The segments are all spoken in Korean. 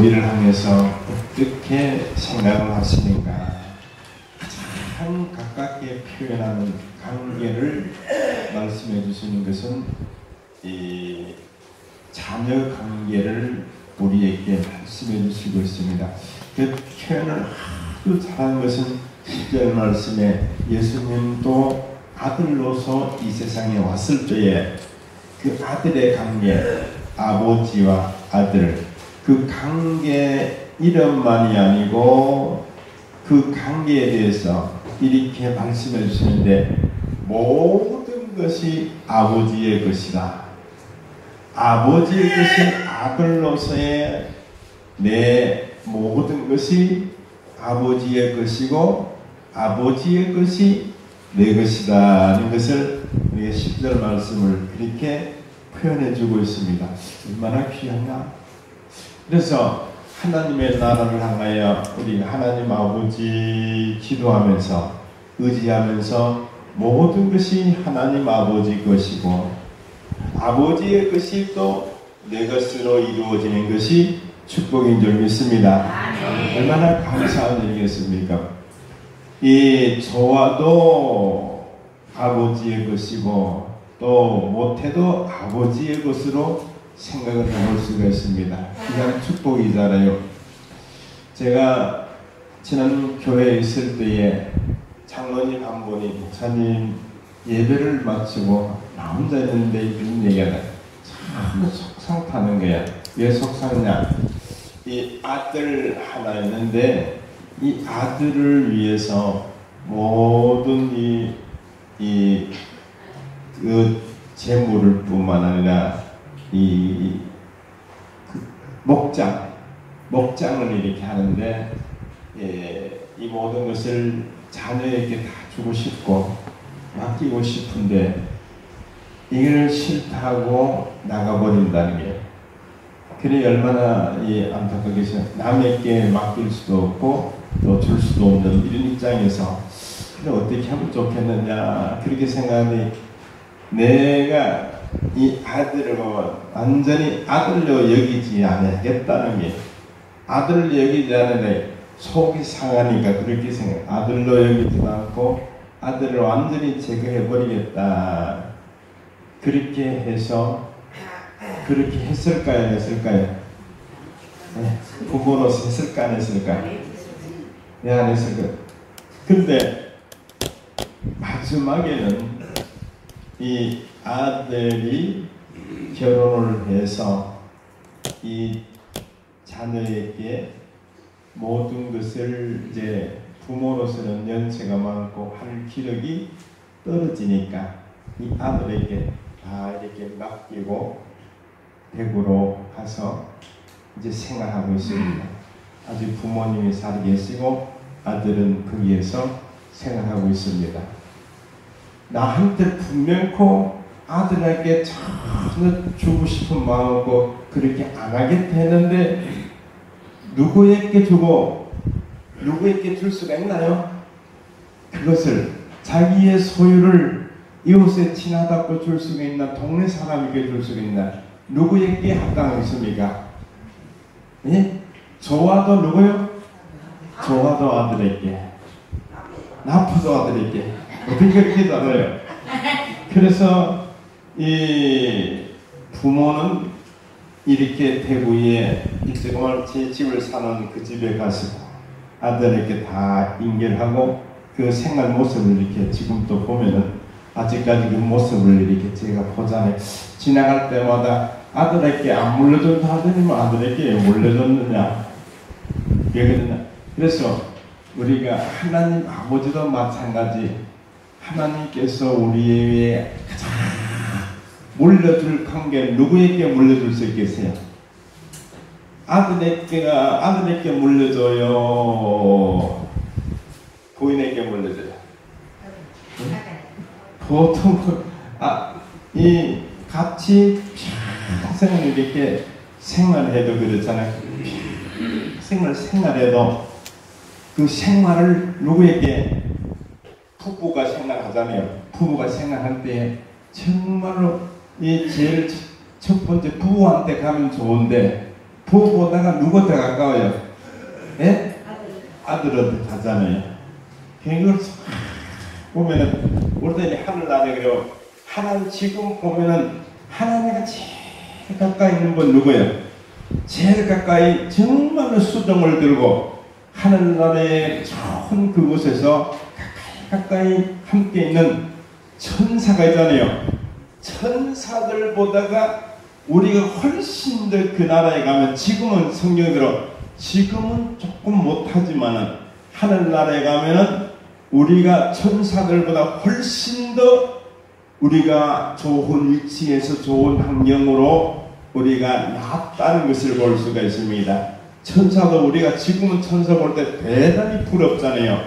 우리를 향해서 어떻게 생각을 하시는가 가장 가깝게 표현하는 관계를 말씀해 주시는 것은 이 자녀 관계를 우리에게 말씀해 주시고 있습니다. 그 표현을 아주 잘하는 것은 10절 말씀에 예수님도 아들로서 이 세상에 왔을 때에 그 아들의 관계, 아버지와 아들, 그 관계 이름만이 아니고 그 관계에 대해서 이렇게 말씀해 주시는데 모든 것이 아버지의 것이다. 아버지의 것이 아들로서의 내 모든 것이 아버지의 것이고 아버지의 것이 내 것이다 하는 것을 우리의 10절 말씀을 이렇게 표현해 주고 있습니다. 얼마나 귀한가. 그래서 하나님의 나라를 향하여 우리 하나님 아버지 기도하면서 의지하면서 모든 것이 하나님 아버지 것이고 아버지의 것이 또 내 것으로 이루어지는 것이 축복인 줄 믿습니다. 얼마나 감사한 일이겠습니까? 이 좋아도 아버지의 것이고 또 못해도 아버지의 것으로 생각을 해볼 수가 있습니다. 그냥 축복이잖아요. 제가 지난 교회에 있을 때에 장로님 한 분이 목사님 예배를 마치고 나 혼자 있는데 이런 얘기가 참 속상 타는 거야. 왜 속상하냐? 이 아들 하나 있는데 이 아들을 위해서 모든 그 재물을 뿐만 아니라 그 목장을 이렇게 하는데 이 모든 것을 자녀에게 다 주고 싶고 맡기고 싶은데 이걸 싫다고 나가버린다는 게 그래 얼마나 안타깝겠어요. 남에게 맡길 수도 없고 또 줄 수도 없는 이런 입장에서 그래 어떻게 하면 좋겠느냐 그렇게 생각하니 내가 이 아들을 완전히 아들로 여기지 않겠다는 게 아들을 여기지 않으니 속이 상하니까 그렇게 생각. 아들로 여기지 않고 아들을 완전히 제거해버리겠다. 그렇게 해서 그렇게 했을까요? 안 했을까요? 네. 부모로서 했을까? 안 했을까? 네, 안 했을까? 근데 마지막에는 이 아들이 결혼을 해서 이 자녀에게 모든 것을 이제 부모로서는 연세가 많고 할 기력이 떨어지니까 이 아들에게 다 이렇게 맡기고 대구로 가서 이제 생활하고 있습니다. 아직 부모님이 살아 계시고 아들은 거기에서 생활하고 있습니다. 나한테 분명코 아들에게 전혀 주고 싶은 마음이고 그렇게 안 하겠다 했는데 누구에게 주고 누구에게 줄 수가 있나요? 그것을 자기의 소유를 이웃에 친하다고 줄 수가 있나? 동네 사람에게 줄 수가 있나? 누구에게 합당하겠습니까? 예? 좋아도 누구요? 좋아도 아들에게, 나쁘도 아들에게. 어떻게 그렇게 잘해요? 그래서 이 부모는 이렇게 대구에 정말 제 집을 사는 그 집에 가서 아들에게 다 인계하고 그 생활 모습을 이렇게 지금 또 보면은 아직까지 그 모습을 이렇게 제가 보잖아요. 지나갈 때마다 아들에게 안 물려준다 하더니만 아들에게 물려줬느냐? 왜 그러냐? 그래서 우리가 하나님 아버지도 마찬가지 하나님께서 우리에게 가장 물려줄 관계 누구에게 물려줄 수 있겠어요? 아들에게 물려줘요? 부인에게 물려줘요? 보통 같이 평생 이렇게 생활해도 그렇잖아요. 생활해도 그 생활을 누구에게 부부가 생활하잖아요. 부부가 생활할 때 정말로 이 제일 첫 번째 부부한테 가면 좋은데 부부보다가 누구한테 가까워요? 예? 아들한테 가잖아요. 그걸 보면은 우리들이 하늘나라에 그래요. 하나님 지금 보면은 하나님과 제일 가까이 있는 분 누구예요? 제일 가까이 정말로 수종을 들고 하늘나라의 좋은 그곳에서 가까이 함께 있는 천사가 있잖아요. 천사들보다가 우리가 훨씬 더 그 나라에 가면 지금은 성경대로 지금은 조금 못하지만은 하늘나라에 가면은 우리가 천사들보다 훨씬 더 우리가 좋은 위치에서 좋은 환경으로 우리가 낫다는 것을 볼 수가 있습니다. 천사도 우리가 지금은 천사 볼 때 대단히 부럽잖아요.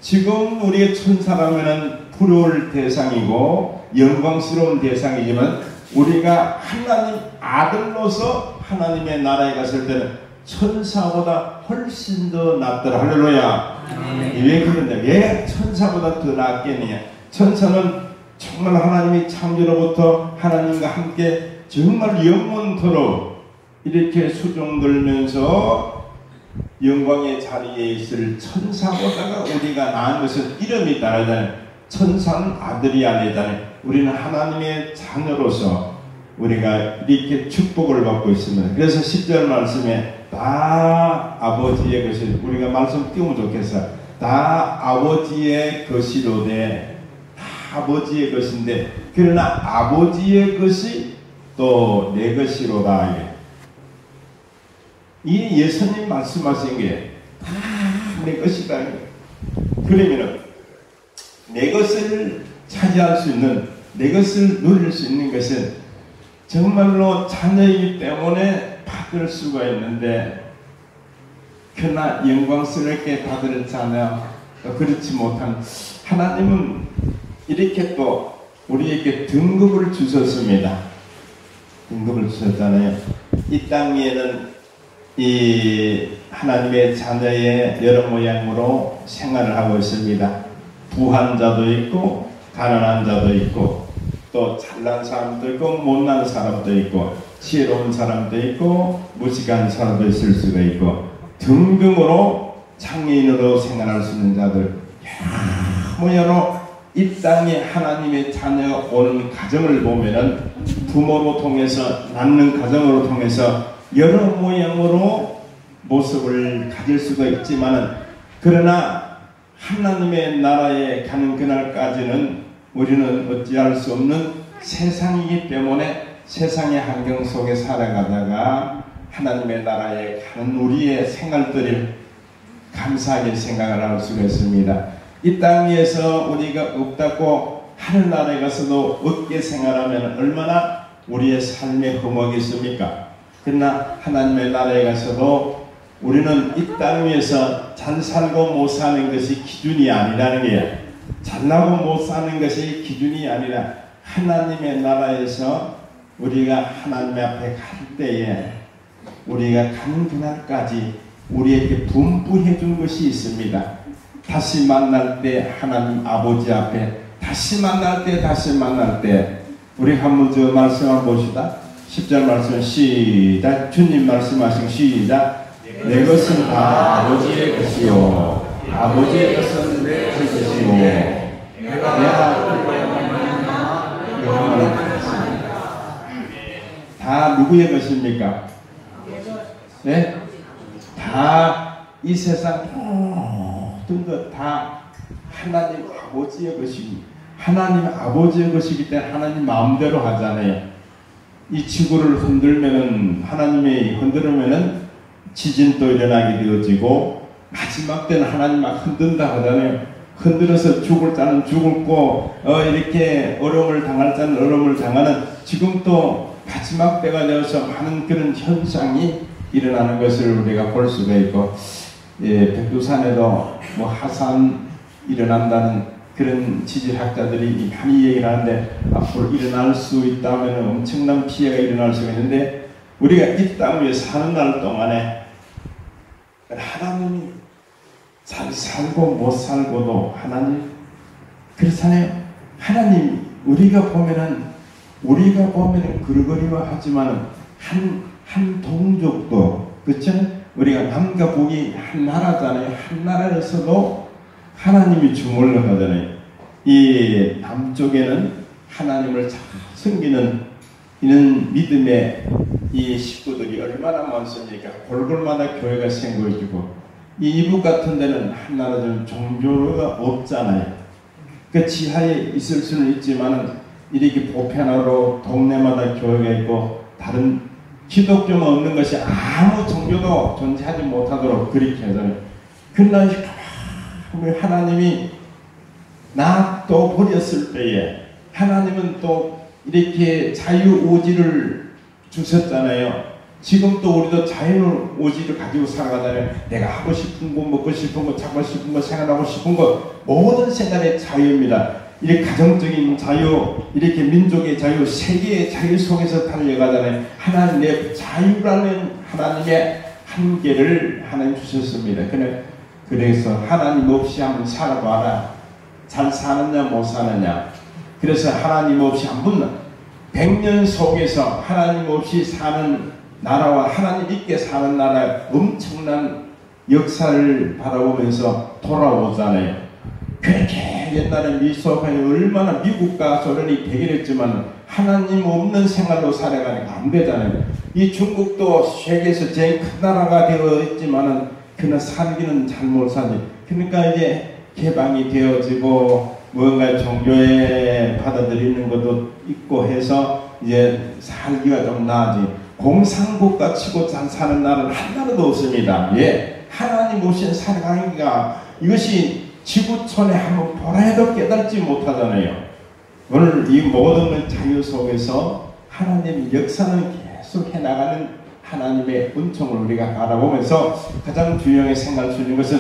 지금 우리의 천사라면은 부러울 대상이고 영광스러운 대상이지만 우리가 하나님 아들로서 하나님의 나라에 갔을 때는 천사보다 훨씬 더 낫더라. 할렐루야. 왜 그런데 왜 천사보다 더 낫겠느냐? 천사는 정말 하나님이 창조로부터 하나님과 함께 정말 영원토록 이렇게 수종들면서 영광의 자리에 있을 천사보다가 우리가 나은 것은 이름이 다르잖아요. 천사는 아들이 아니잖아요. 우리는 하나님의 자녀로서 우리가 이렇게 축복을 받고 있습니다. 그래서 10절 말씀에 다 아버지의 것이, 우리가 말씀 띄우면 좋겠어. 다 아버지의 것이로되, 다 아버지의 것인데, 그러나 아버지의 것이 또 내 것이로다. 이 예수님 말씀하신 게 다 내 것이다. 그러면은 내 것을 차지할 수 있는, 내 것을 누릴 수 있는 것은 정말로 자녀이기 때문에 받을 수가 있는데, 그러나 영광스럽게 받을 자녀, 그렇지 못한 하나님은 이렇게 또 우리에게 등급을 주셨습니다. 등급을 주셨잖아요. 이 땅 위에는 이 하나님의 자녀의 여러 모양으로 생활을 하고 있습니다. 부한 자도 있고 가난한 자도 있고 또 잘난 사람도 있고 못난 사람도 있고 지혜로운 사람도 있고 무식한 사람도 있을 수가 있고 등등으로 장애인으로 생활할 수 있는 자들 여러 이 땅에 하나님의 자녀가 오는 가정을 보면은 부모로 통해서 낳는 가정으로 통해서 여러 모양으로 모습을 가질 수가 있지만은 그러나 하나님의 나라에 가는 그날까지는 우리는 어찌할 수 없는 세상이기 때문에 세상의 환경 속에 살아가다가 하나님의 나라에 가는 우리의 생활들을 감사하게 생각을 할 수가 있습니다. 이 땅에서 우리가 없다고 하늘나라에 가서도 없게 생활하면 얼마나 우리의 삶에 흠없겠습니까? 그러나 하나님의 나라에 가서도 우리는 이 땅 위에서 잘 살고 못 사는 것이 기준이 아니라는 거예요. 잘나고 못 사는 것이 기준이 아니라 하나님의 나라에서 우리가 하나님 앞에 갈 때에 우리가 가는 그날까지 우리에게 분부해 준 것이 있습니다. 다시 만날 때 하나님 아버지 앞에 다시 만날 때 우리 한번 저 말씀 한번 봅시다. 10절 말씀 시작. 주님 말씀하신 시작. 내 것은 다 아버지의 것이요 아버지의 것은 내 것이요 내가 다 누구의 것입니까? 네? 다 이 세상 모든 것 다 하나님 아버지의 것이고 하나님 아버지의 것이기 때문에 하나님 마음대로 하잖아요. 이 지구를 흔들면은 하나님이 흔들으면은 지진도 일어나게 되어지고 마지막 때는 하나님 막 흔든다 하잖아요. 흔들어서 죽을 자는 죽고 이렇게 어려움을 당할 자는 어려움을 당하는 지금 또 마지막 때가 되어서 많은 그런 현상이 일어나는 것을 우리가 볼 수가 있고 백두산에도 뭐 하산 일어난다는 그런 지질학자들이 많이 얘기를 하는데 앞으로 일어날 수 있다면 엄청난 피해가 일어날 수가 있는데 우리가 이 땅 위에 사는 날 동안에 하나님이 잘 살고 못 살고도 하나님 그렇잖아요. 하나님 우리가 보면은 그러거리와 하지만은 한 동족도 그렇죠? 우리가 남과 북이 한 나라잖아요. 한 나라에서도 하나님이 주물러 가잖아요. 이 남쪽에는 하나님을 잘 섬기는 이런 믿음의 이 식구들이 얼마나 많습니까? 골골마다 교회가 생겨지고, 이 이북 같은 데는 한 나라는 종교가 없잖아요. 그 지하에 있을 수는 있지만은 이렇게 보편화로 동네마다 교회가 있고 다른 기독교가 없는 것이 아무 종교도 존재하지 못하도록 그렇게 하잖아요. 그러나 하나님이 나 또 버렸을 때에 하나님은 또 이렇게 자유오지를 주셨잖아요. 지금 또 우리도 자유오지를 가지고 살아가잖아요. 내가 하고 싶은 거, 먹고 싶은 거, 잡고 싶은 거, 생활하고 싶은 거, 모든 생활의 자유입니다. 이렇게 가정적인 자유, 이렇게 민족의 자유, 세계의 자유 속에서 달려가잖아요. 하나님의 자유라는 하나님의 한계를 하나님 주셨습니다. 그래서 하나님 없이 한번 살아봐라. 잘 사느냐 못 사느냐. 그래서 하나님 없이 한번 100년 속에서 하나님 없이 사는 나라와 하나님 있게 사는 나라 엄청난 역사를 바라보면서 돌아오잖아요. 그렇게 옛날에 미소판이 얼마나 미국과 소련이 대결했지만 하나님 없는 생활로 살아가니까 안 되잖아요. 이 중국도 세계에서 제일 큰 나라가 되어 있지만은 그는 살기는 잘 못 사지. 그러니까 이제 개방이 되어지고 뭔가 종교에 받아들이는 것도 있고 해서 이제 살기가 좀 나아지. 공산국가 치고 잘 사는 나라는 한 나라도 없습니다. 예, 하나님 없이 살아가기가 이것이 지구촌에 한번 보라 해도 깨닫지 못하잖아요. 오늘 이 모든 자유 속에서 하나님 역사는 계속 해나가는 하나님의 은총을 우리가 바라보면서 가장 중요하게 생각할 수 있는 것은,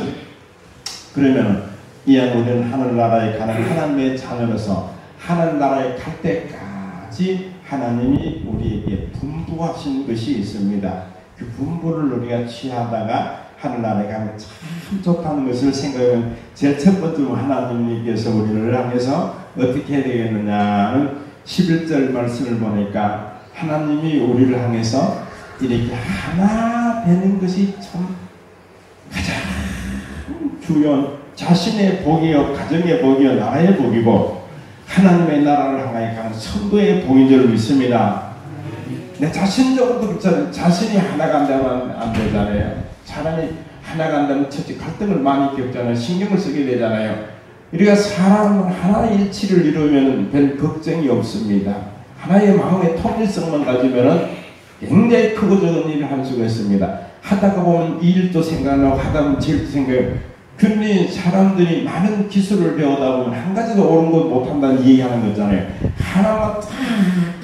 그러면 이안 우리는 하늘나라에 가는 하나님의 자녀로서 하늘나라에 갈 때까지 하나님이 우리에게 분부하신 것이 있습니다. 그 분부를 우리가 취하다가 하늘나라에 가면 참 좋다는 것을 생각하면 제일 첫 번째로 하나님께서 우리를 향해서 어떻게 해야 되겠느냐는 11절 말씀을 보니까 하나님이 우리를 향해서 이렇게 하나 되는 것이 참 가장 중요한 자신의 복이요, 가정의 복이요, 나라의 복이고 하나님의 나라를 향하여 가는 성도의 복인 줄 믿습니다. 내 자신적으로도 그렇잖아요. 자신이 하나가 안 되면 안 되잖아요. 사람이 하나가 안 되면 처치 갈등을 많이 겪잖아요. 신경을 쓰게 되잖아요. 우리가 사람은 하나의 일치를 이루면 별 걱정이 없습니다. 하나의 마음의 통일성만 가지면 굉장히 크고 작은 일을 할 수가 있습니다. 하다가 보면 이 일도 생각나고 하다 보면 저 일도 생각나고. 근데 사람들이 많은 기술을 배우다 보면 한 가지도 옳은 것 못한다는 얘기하는 거잖아요. 하나만 다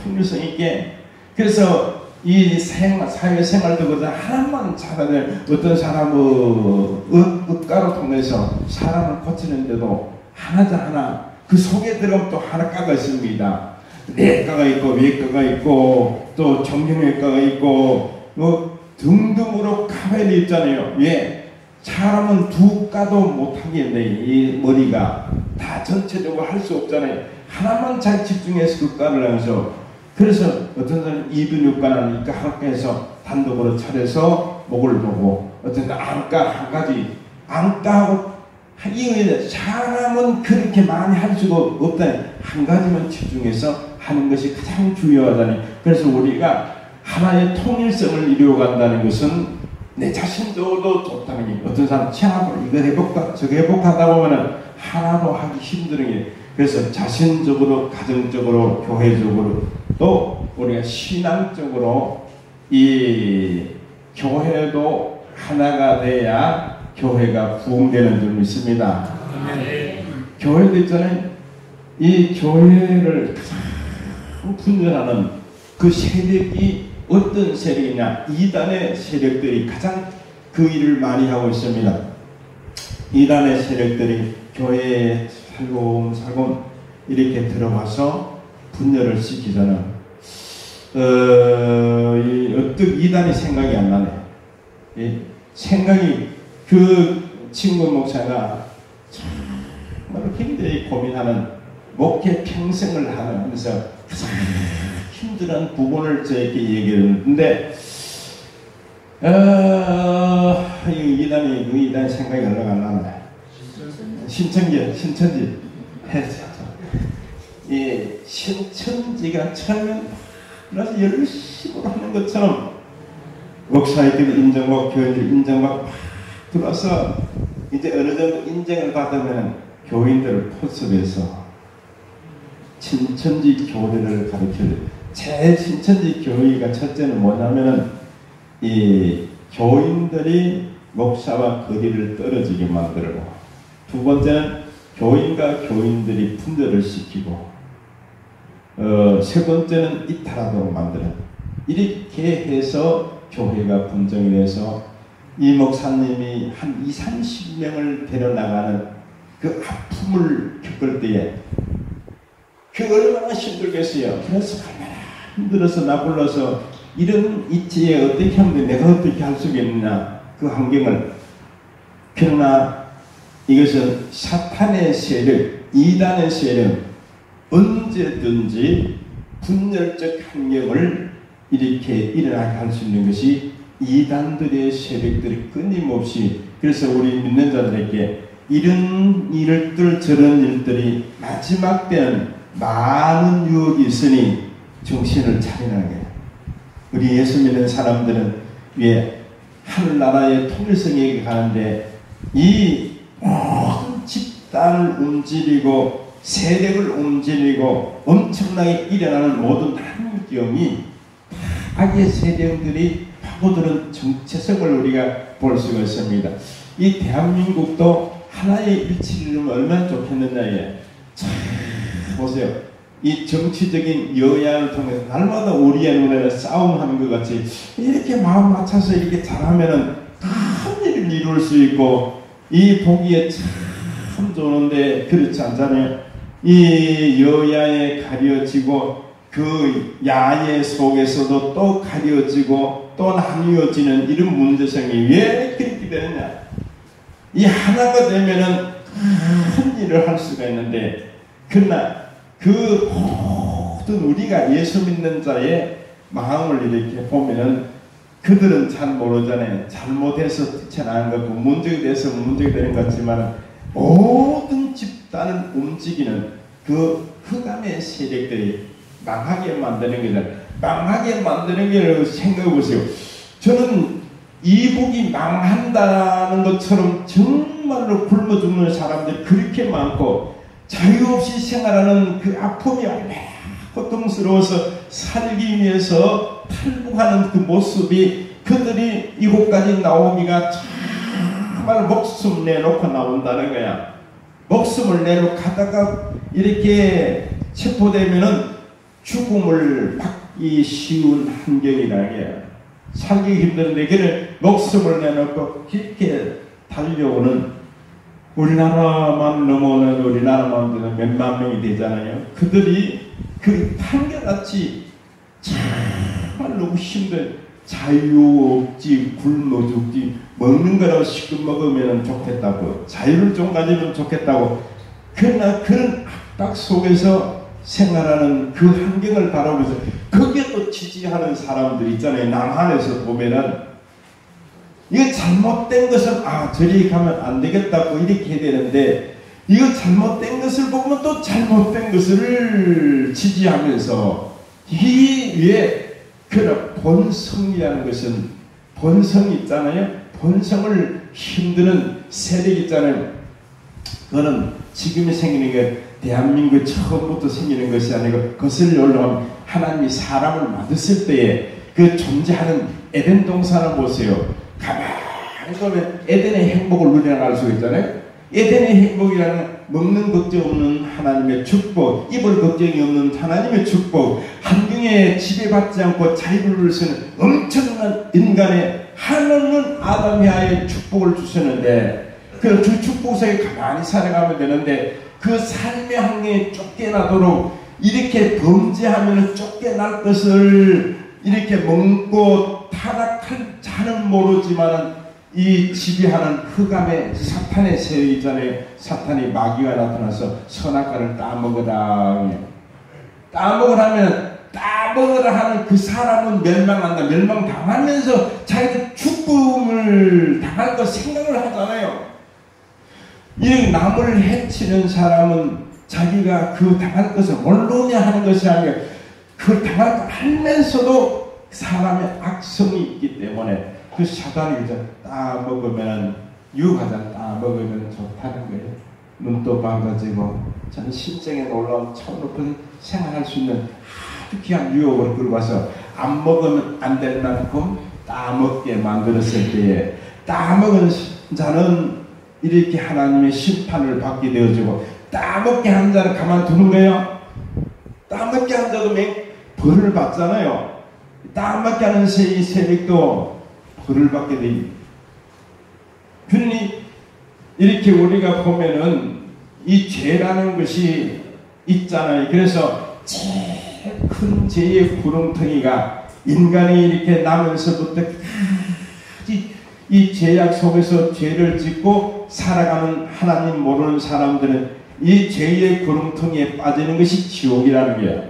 통일성 있게. 그래서 이 사회생활도 그러다 하나만 찾아내. 어떤 사람은 억가로 통해서 사람을 고치는데도 하나자 하나 그 속에 들어가면 또 하나가가 있습니다. 내과가 있고 외과가 있고 또 정형외과가 있고 뭐 등등으로 가면이 있잖아요. 예. 사람은 두 과도 못하겠네. 이 머리가 다 전체적으로 할 수 없잖아요. 하나만 잘 집중해서 그 과를 하면서. 그래서 어떤 사람은 이비인후과는 이과 학과에서 단독으로 차려서 목을 보고, 어떤 사람은 안과 한 가지 안과하고 이거에 사람은 그렇게 많이 할 수가 없다. 한 가지만 집중해서 하는 것이 가장 중요하다니. 그래서 우리가 하나의 통일성을 이루어간다는 것은 내 자신도 좋다는 게, 어떤 사람 치아로 이거 해볼까 저거 해볼까 하다 보면은 하나도 하기 힘든 게. 그래서 자신적으로, 가정적으로, 교회적으로, 또 우리가 신앙적으로 이 교회도 하나가 돼야 교회가 부흥되는 줄 믿습니다. 교회도 있잖아요. 이 교회를 가장 분열하는 그 세력이 어떤 세력이냐? 이단의 세력들이 가장 그 일을 많이 하고 있습니다. 이단의 세력들이 교회에 살금살금 이렇게 들어와서 분열을 시키잖아. 어떤 이단이 생각이 안 나네. 생각이, 그 친구 목사가 정말 굉장히 고민하는, 목회 평생을 하면서 가장 힘든 부분을 저에게 얘기를 했는데, 이 이단 생각이 올라가려나? 신천지 했죠. 이 신천지가 처음엔 그래서 열심히 하는 것처럼 목사님들이 인정받고 교인들이 인정받고 막 들어와서 이제 어느 정도 인정을 받으면 교인들을 포섭해서 신천지 교리를 가르쳐요. 제일 신천지 교리가 첫째는 뭐냐면은 이 교인들이 목사와 거리를 떨어지게 만들고, 두 번째는 교인과 교인들이 분별을 시키고, 세 번째는 이탈하도록 만드는, 이렇게 해서 교회가 분정이 돼서 이 목사님이 한 20-30명을 데려나가는 그 아픔을 겪을 때에 그 얼마나 힘들겠어요. 그래서 얼마나 힘들어서 나 불러서 이런 이치에 어떻게 하면 내가 어떻게 할 수 있겠느냐, 그 환경을. 그러나 이것은 사탄의 세력, 이단의 세력, 언제든지 분열적 환경을 이렇게 일어나게 할 수 있는 것이 이단들의 세력들이 끊임없이, 그래서 우리 믿는 자들에게 이런 일들 저런 일들이 마지막 때는 많은 유혹이 있으니 정신을 차리라는 거예요. 우리 예수 믿는 사람들은 왜 하늘나라의 통일성에게 가는데 이 모든 집단을 움직이고 세력을 움직이고 엄청나게 일어나는 모든 환경이 악의 세력들이 파고드는 정체성을 우리가 볼 수가 있습니다. 이 대한민국도 하나의 일치를 이루면 얼마나 좋겠느냐에, 참 보세요. 이 정치적인 여야를 통해서 날마다 우리의 눈에는 싸움하는 것 같이 이렇게 마음 맞춰서 이렇게 잘하면은 큰 일을 이룰 수 있고, 이 보기에 참 좋은데 그렇지 않잖아요. 이 여야에 가려지고 그 야의 속에서도 또 가려지고 또 나뉘어지는 이런 문제성이 왜 그렇게 되느냐. 이 하나가 되면은 큰 일을 할 수가 있는데, 그러나 그 모든 우리가 예수 믿는 자의 마음을 이렇게 보면은 그들은 잘 모르잖아요. 잘못해서 뛰쳐나간 거고 문제가 돼서 문제가 되는 것 같지만 모든 집단을 움직이는 그 흑암의 세력들이 망하게 만드는 거잖아요. 망하게 만드는 게 생각해 보세요. 저는 이북이 망한다는 것처럼 정말로 굶어 죽는 사람들이 그렇게 많고, 자유 없이 생활하는 그 아픔이 얼마나 고통스러워서 살기 위해서 탈북하는 그 모습이, 그들이 이곳까지 나오기가 정말 목숨 내놓고 나온다는 거야. 목숨을 내놓고 가다가 이렇게 체포되면은 죽음을 받기 쉬운 환경이라는 게, 살기 힘든데 그를 목숨을 내놓고 깊게 달려오는, 우리나라만 넘어오는, 우리나라만 되면 몇만 명이 되잖아요. 그들이 그 한결같이 정말로 힘든, 자유 없지, 굶어 죽지, 먹는 거라고 시급 먹으면 좋겠다고, 자유를 좀 가지면 좋겠다고. 그러나 그런 압박 속에서 생활하는 그 환경을 바라보면서 거기에 또 지지하는 사람들 있잖아요. 남한에서 보면은 이거 잘못된 것은 저리 가면 안 되겠다고 이렇게 해야 되는데, 이거 잘못된 것을 보면 또 잘못된 것을 지지하면서, 이게 왜 그런 본성이라는 것은, 본성이 있잖아요. 본성을 힘드는 세력이 있잖아요. 그거는 지금이 생기는 게 대한민국에 처음부터 생기는 것이 아니고, 거슬러 올라오면 하나님이 사람을 만드실 때에 그 존재하는 에덴 동산을 보세요. 가만히 보면 에덴의 행복을 누려갈 수 있잖아요. 에덴의 행복이라는 먹는 걱정 없는 하나님의 축복, 입을 걱정이 없는 하나님의 축복, 환경에 지배받지 않고 자유를 누릴 수 있는 엄청난 인간의 하나님은 아담 야의 축복을 주셨는데, 그 축복 속에 가만히 살아가면 되는데, 그 삶의 환경에 쫓겨나도록 이렇게 범죄하면 쫓겨날 것을 이렇게 먹고 타락할 자는 모르지만, 이 지배하는 흑암의 사탄의 세력이 있잖아요. 사탄이 마귀가 나타나서 선악과를 따먹으라. 따먹으라 하는 그 사람은 멸망한다. 멸망당하면서 자기도 죽 죽음을 당할 거 생각을 하잖아요. 이 남을 해치는 사람은 자기가 그 당할 것을 모르냐 하는 것이 아니라 그 당할 거 알면서도 사람의 악성이 있기 때문에 그 사단이 그저 따먹으면 유가자 따먹으면 좋다는 거예요. 눈도 밝아지고 저는 심정에 놀라운 처음 높은 생활할 수 있는 아주 귀한 유혹을 끌고 와서 안 먹으면 안 될 만큼 따먹게 만들었을 때에 따먹은 자는 이렇게 하나님의 심판을 받게 되어지고 따먹게 한 자는 가만두는 거예요. 따먹게 한 자도 벌을 받잖아요. 따먹게 하는 이 세력도 벌을 받게 됩니다. 그러니 이렇게 우리가 보면은 이 죄라는 것이 있잖아요. 그래서 제일 큰 죄의 구렁텅이가 인간이 이렇게 나면서부터 이 죄악 속에서 죄를 짓고 살아가는 하나님 모르는 사람들은 이 죄의 구렁텅이에 빠지는 것이 지옥이라는 거예요.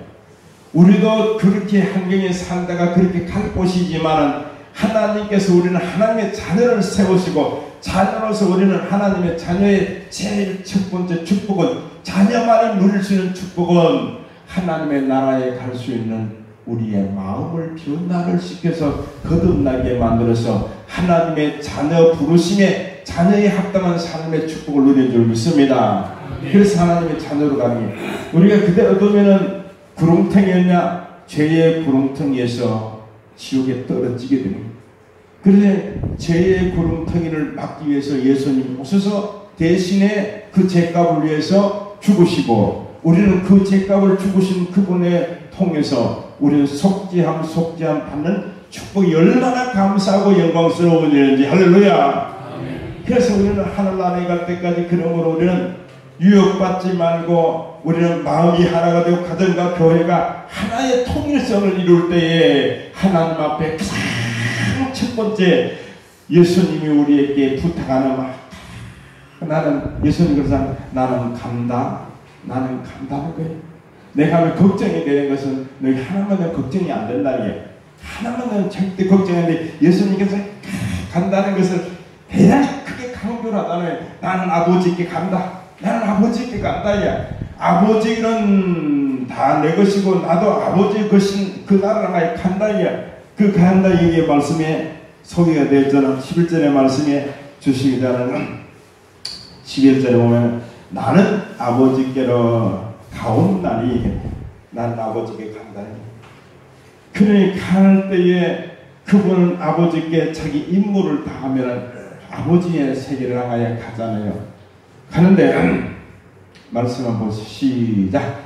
우리도 그렇게 환경에 살다가 그렇게 갈 곳이지만은 하나님께서 우리는 하나님의 자녀를 세우시고 자녀로서 우리는 하나님의 자녀의 제일 첫 번째 축복은 자녀만이 누릴 수 있는 축복은 하나님의 나라에 갈 수 있는 우리의 마음을 변화를 시켜서 거듭나게 만들어서 하나님의 자녀 부르심에 자녀에 합당한 삶의 축복을 누리는 줄 믿습니다. 그래서 하나님의 자녀로 가는 게 우리가 그대로 두면은 구렁텅이였냐 죄의 구렁텅이에서 지옥에 떨어지게 됩니다. 그래서 죄의 구렁텅이를 막기 위해서 예수님이 오셔서 대신에 그 죄값을 위해서 죽으시고 우리는 그 죄값을 죽으신 그분의 통해서 우리는 속죄함 받는 축복이 얼마나 감사하고 영광스러운 일인지 할렐루야. 그래서 우리는 하늘나라에 갈 때까지 그러므로 우리는 유혹받지 말고 우리는 마음이 하나가 되고 가정과 교회가 하나의 통일성을 이룰 때에 하나님 앞에 가장 첫 번째 예수님이 우리에게 부탁하는 나는 예수님께서 나는 간다. 나는 간다는 거예요. 내가 왜 걱정이 되는 것은 너희 하나만은 걱정이 안 된다는 게 하나만은 절대 걱정이 안 돼. 예수님께서 간다는 것을 대단히 크게 강조를 하잖아요. 나는 아버지께 간다. 나는 아버지께 간다. 야. 아버지는 다 내 것이고 나도 아버지 것인 그 나라에 간다. 야. 그 간다 이게 말씀에 소개가 되었잖아. 11절의 말씀에 주시기 전에는 11절에 보면 나는 아버지께로 가온나니 나는 아버지께 간다니. 그러니 갈 때에 그분은 아버지께 자기 임무를 다하면 아버지의 세계를 향하여 가잖아요. 가는데 말씀 한번 시작.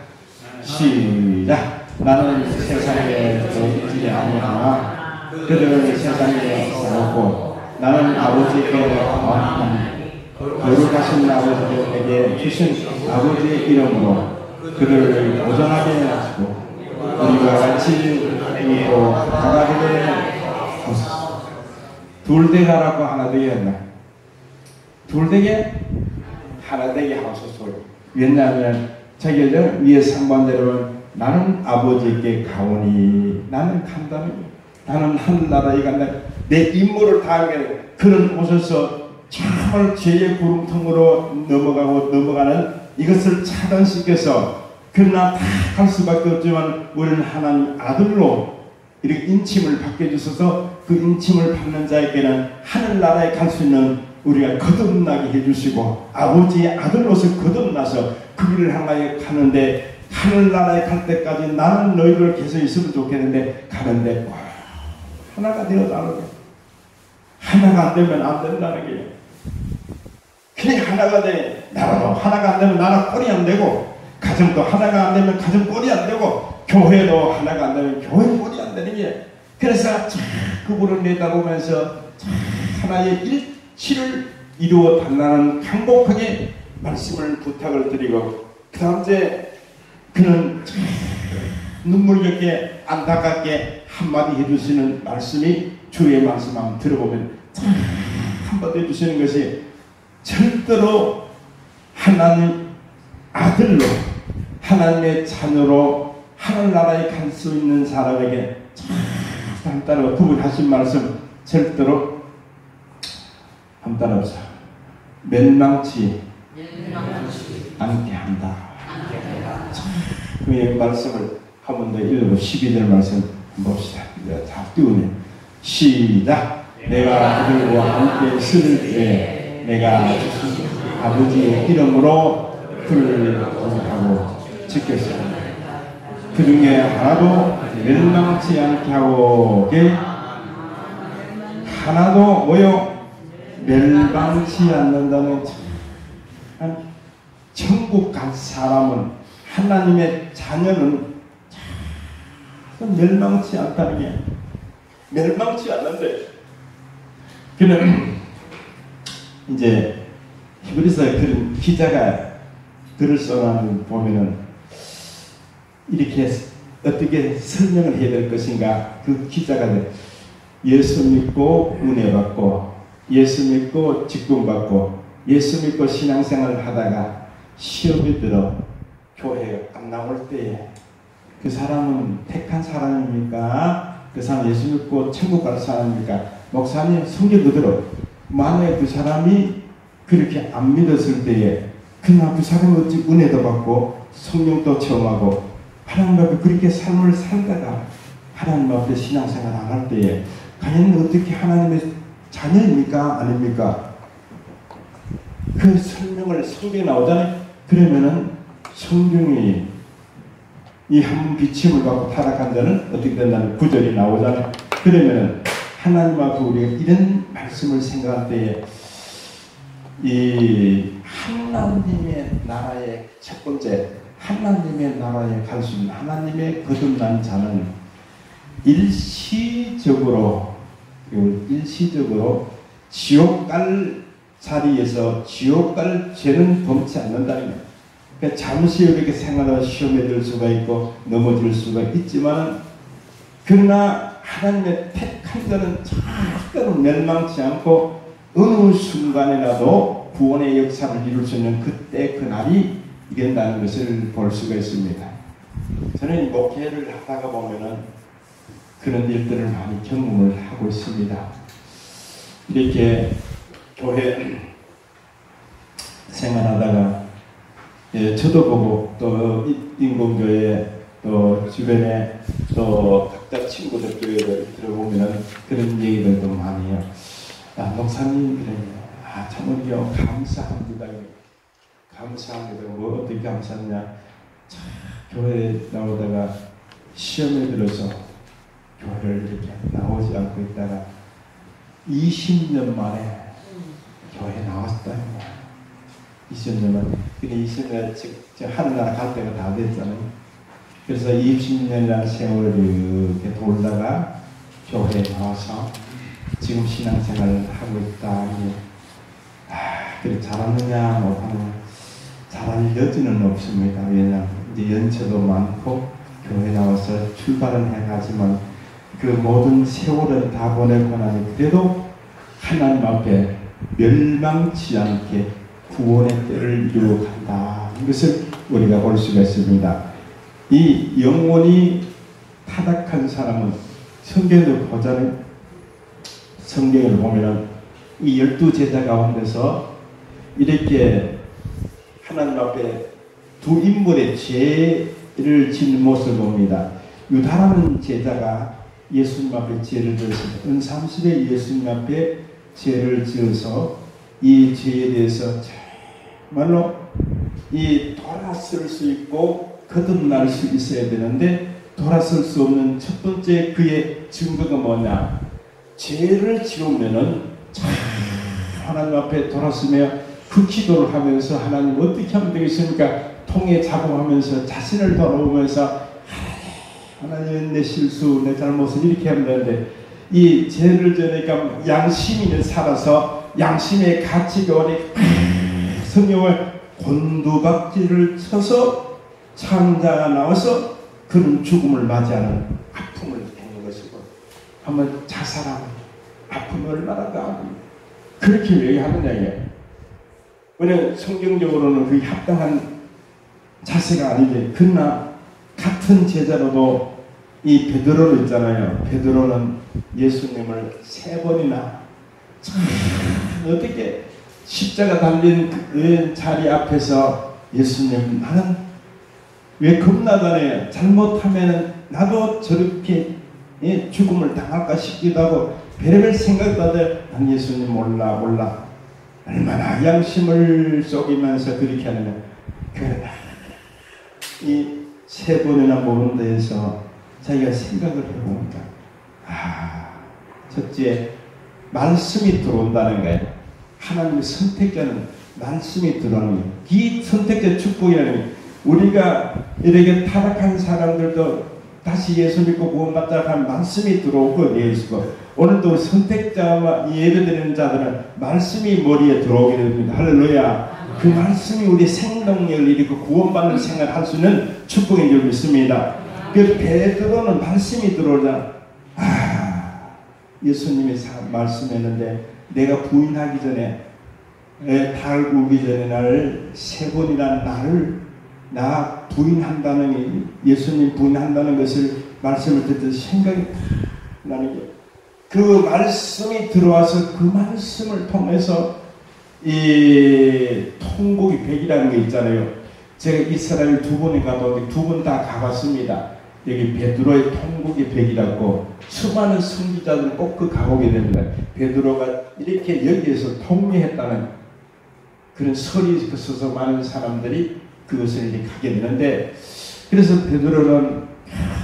나는 세상에 있지 아니하나 그들은 세상에 살았고 나는 아버지께 가온나니 거룩하신 아버지에게 주신 아버지의 이름으로 그들을 보존하게 하시고 우리와 같이 이고 하나 되게 하소서. 둘 되게 하라고 하나 되게 했나? 둘 되게 하나 되게 하소서. 왜냐하면 자기들 위에 3번대로는 나는 아버지께 가오니 나는 간다니 나는 하늘나라에 간다. 내 임무를 다하면 그는 오셔서 정말 죄의 구름통으로 넘어가는 이것을 차단시켜서 그러나 다 갈 수밖에 없지만 우리는 하나님 아들로 이렇게 인침을 받게 해주셔서 그 인침을 받는 자에게는 하늘나라에 갈 수 있는 우리가 거듭나게 해주시고 아버지의 아들로서 거듭나서 그 길을 향하여 가는데 하늘나라에 갈 때까지 나는 너희들 계속 있으면 좋겠는데 가는데 와, 하나가 되어달라는 거예요. 하나가 안 되면 안 된다는 거예요. 그냥 하나가 돼. 나라도 하나가 안 되면 나라 꼴이 안 되고 가정도 하나가 안 되면 가정 꼴이 안 되고 교회도 하나가 안 되면 교회 꼴이 안 되는 게 그래서 그분을 내다보면서 하나의 일치를 이루어 달라는 간곡하게 말씀을 부탁을 드리고 그 다음 이제 그는 눈물겹게 안타깝게 한마디 해주시는 말씀이 주의 말씀 한번 들어보면 한마디 해주시는 것이 절대로 하나님 아들로 하나님의 자녀로 하늘나라에 갈 수 있는 사람에게 간단하고 구분하신 말씀 절대로 한번 따라합시다. 멸망치 않게 한다. 그 말씀을 한 번 더 읽고 12절 말씀 봅시다. 다 띄우네. 시작. 내가 그들과 함께 있을 때 내가 아버지의 이름으로 그를 공격하고 지켰습니다. 그 중에 하나도 멸망치 않게 하고 하나도 뭐요? 멸망치 않는다는 천국 갈 사람은 하나님의 자녀는 멸망치 않다는 게 멸망치 않는데 그는 이제 히브리서에 그런 기자가 글을 써놓은 보면은 이렇게 어떻게 설명을 해야 될 것인가. 그 기자가 예수 믿고 은혜 받고 예수 믿고 직분 받고 예수 믿고 신앙생활을 하다가 시험이 들어 교회에 안 나올 때에 그 사람은 택한 사람입니까? 그 사람 예수 믿고 천국 갈 사람입니까? 목사님 성경 그대로 만약에 그 사람이 그렇게 안 믿었을 때에 그냥 그 사람이 어찌 은혜도 받고 성령도 체험하고 하나님 앞에 그렇게 삶을 살다가 하나님 앞에 신앙생활 안 할 때에 과연 어떻게 하나님의 자녀입니까? 아닙니까? 그 설명을 성경에 나오잖아요. 그러면은 성경이 이 한 비침을 받고 타락한 자는 어떻게 된다는 구절이 나오잖아요. 그러면은 하나님 앞에 우리가 이런 말씀을 생각할 때에 이 하나님의 나라의 첫 번째 하나님의 나라에 갈 수 있는 하나님의 거듭난 자는 일시적으로 지옥 갈 자리에서 지옥 갈 죄는 범치 않는다는 거예요. 그러니까 잠시 이렇게 생활을 시험에 들 수가 있고 넘어질 수가 있지만 그러나 하나님의 택한 자는 절대로 멸망치 않고 어느 순간이라도 구원의 역사를 이룰 수 있는 그때 그날이 이른다는 것을 볼 수가 있습니다. 저는 목회를 하다가 보면은 그런 일들을 많이 경험을 하고 있습니다. 이렇게 교회 생활하다가 저도 보고 또 인공교회 또 주변에 또 각자 친구들 교회를 들어보면 그런 얘기들도 많이 해요. 목사님 그래요. 참으로 감사합니다. 감사합니다. 뭐 어떻게 감사하냐. 교회에 나오다가 시험에 들어서 교회를 이렇게 나오지 않고 있다가 20년 만에 교회에 나왔다. 20년 만에. 근데 20년 즉 하늘나라 갈 때가 다 됐잖아요. 그래서 20년이라는 세월을 이렇게 돌다가 교회에 나와서 지금 신앙생활을 하고 있다. 그래 잘하느냐 못하느냐 잘할 여지는 없습니다. 왜냐하면 이제 연차도 많고 교회 나와서 출발은 해가지만 그 모든 세월을 다 보내고 나니 그래도 하나님 앞에 멸망치 않게 구원의 때를 이루어간다. 이것을 우리가 볼 수가 있습니다. 이 영혼이 타락한 사람은 성경을 보자면 성경을 보면 이 12제자 가운데서 이렇게 하나님 앞에 두 인물의 죄를 짓는 모습을 봅니다. 유다라는 제자가 예수님 앞에 죄를 지었습니다. 은삼십에 예수님 앞에 죄를 지어서 이 죄에 대해서 정말로 이 돌아설 수 있고 거듭날 수 있어야 되는데 돌아설 수 없는 첫 번째 그의 증거가 뭐냐? 죄를 지으면은 하나님 앞에 돌아서며 그 기도를 하면서 하나님 어떻게 하면 되겠습니까? 통에 작업하면서 자신을 돌아보면서 하나님 내 실수 내 잘못을 이렇게 하면 되는데 이 죄를 지으니까 양심이 살아서 양심의 가치가 어디 성령을 곤두박질을 쳐서 창자가 나와서 그런 죽음을 맞이하는 아픔을 겪는 것이고 한번 자살하는 아픔이 얼마나 가합니까? 그렇게 왜 하느냐 이게. 왜냐하면 성경적으로는 그게 합당한 자세가 아닌데 그러나 같은 제자로도 이 베드로로 있잖아요. 베드로는 예수님을 3번이나 어떻게 십자가 달린 그 자리 앞에서 예수님, 나는 왜 겁나다네, 잘못하면 나도 저렇게 죽음을 당할까 싶기도 하고 별의별 생각도 하되, 난 예수님 몰라 얼마나 양심을 속이면서 그렇게 하느냐. 그러나 이 세 번이나 모른 데에서 자기가 생각을 해보니까, 첫째, 말씀이 들어온다는 거예요. 하나님의 선택자는 말씀이 들어오는 거예요. 이 선택자 축복이라는, 우리가 이렇게 타락한 사람들도 다시 예수 믿고 구원받자 하는 말씀이 들어오고, 예수가 오늘도 선택자와 예배드리는 자들은 말씀이 머리에 들어오게 됩니다. 할렐루야. 그 말씀이 우리 생명력을 일으키고 구원받는 생활을 할 수 있는 축복인 줄 믿습니다. 그 베드로는 말씀이 들어오자, 예수님이 말씀했는데 내가 부인하기 전에, 달 구기 전에 나를 세 번이나 나 부인한다는, 예수님 부인한다는 것을 말씀을 듣던 생각이 나는 게, 그 말씀이 들어와서 그 말씀을 통해서 이 통곡이 100이라는 게 있잖아요. 제가 이스라엘 두 번에 가봤는데 두 번 다 가봤습니다. 여기 베드로의 통곡이 100이라고, 수많은 선지자들은 꼭 그 가보게 됩니다. 베드로가 이렇게 여기에서 통례했다는 그런 설이 써서 많은 사람들이 그것을 이렇게 가게 되는데, 그래서 베드로는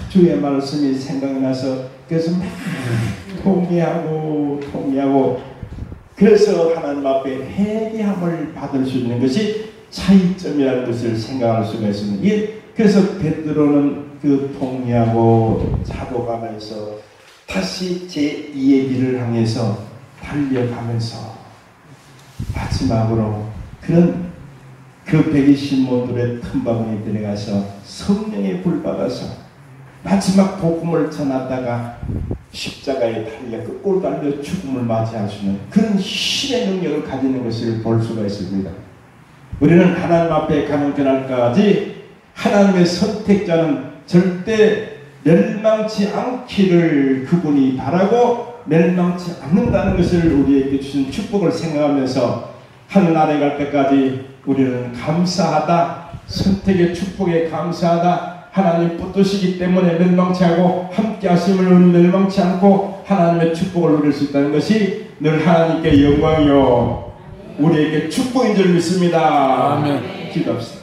주의 말씀이 생각이 나서 그래서 막 통례하고 그래서 하나님 앞에 회개함을 받을 수 있는 것이 차이점이라는 것을 생각할 수가 있습니다. 그래서 베드로는 그 통례하고 자복하면서 다시 제2의 길을 향해서 달려가면서 마지막으로 그런 그 120모들의 틈바구니에 들어가서 성령의 불 받아서 마지막 복음을 전하다가 십자가에 달려 끝골 달려 죽음을 맞이할 수 있는 그런 힘의 능력을 가지는 것을 볼 수가 있습니다. 우리는 하나님 앞에 가는 그날까지 하나님의 선택자는 절대 멸망치 않기를 그분이 바라고 멸망치 않는다는 것을 우리에게 주신 축복을 생각하면서 하늘나라에 갈 때까지 우리는 감사하다, 선택의 축복에 감사하다, 하나님 붙드시기 때문에 멸망치 않고 함께 하심을 멸망치 않고 하나님의 축복을 누릴 수 있다는 것이 늘 하나님께 영광이요 우리에게 축복인 줄 믿습니다. 아멘. 기도합시다.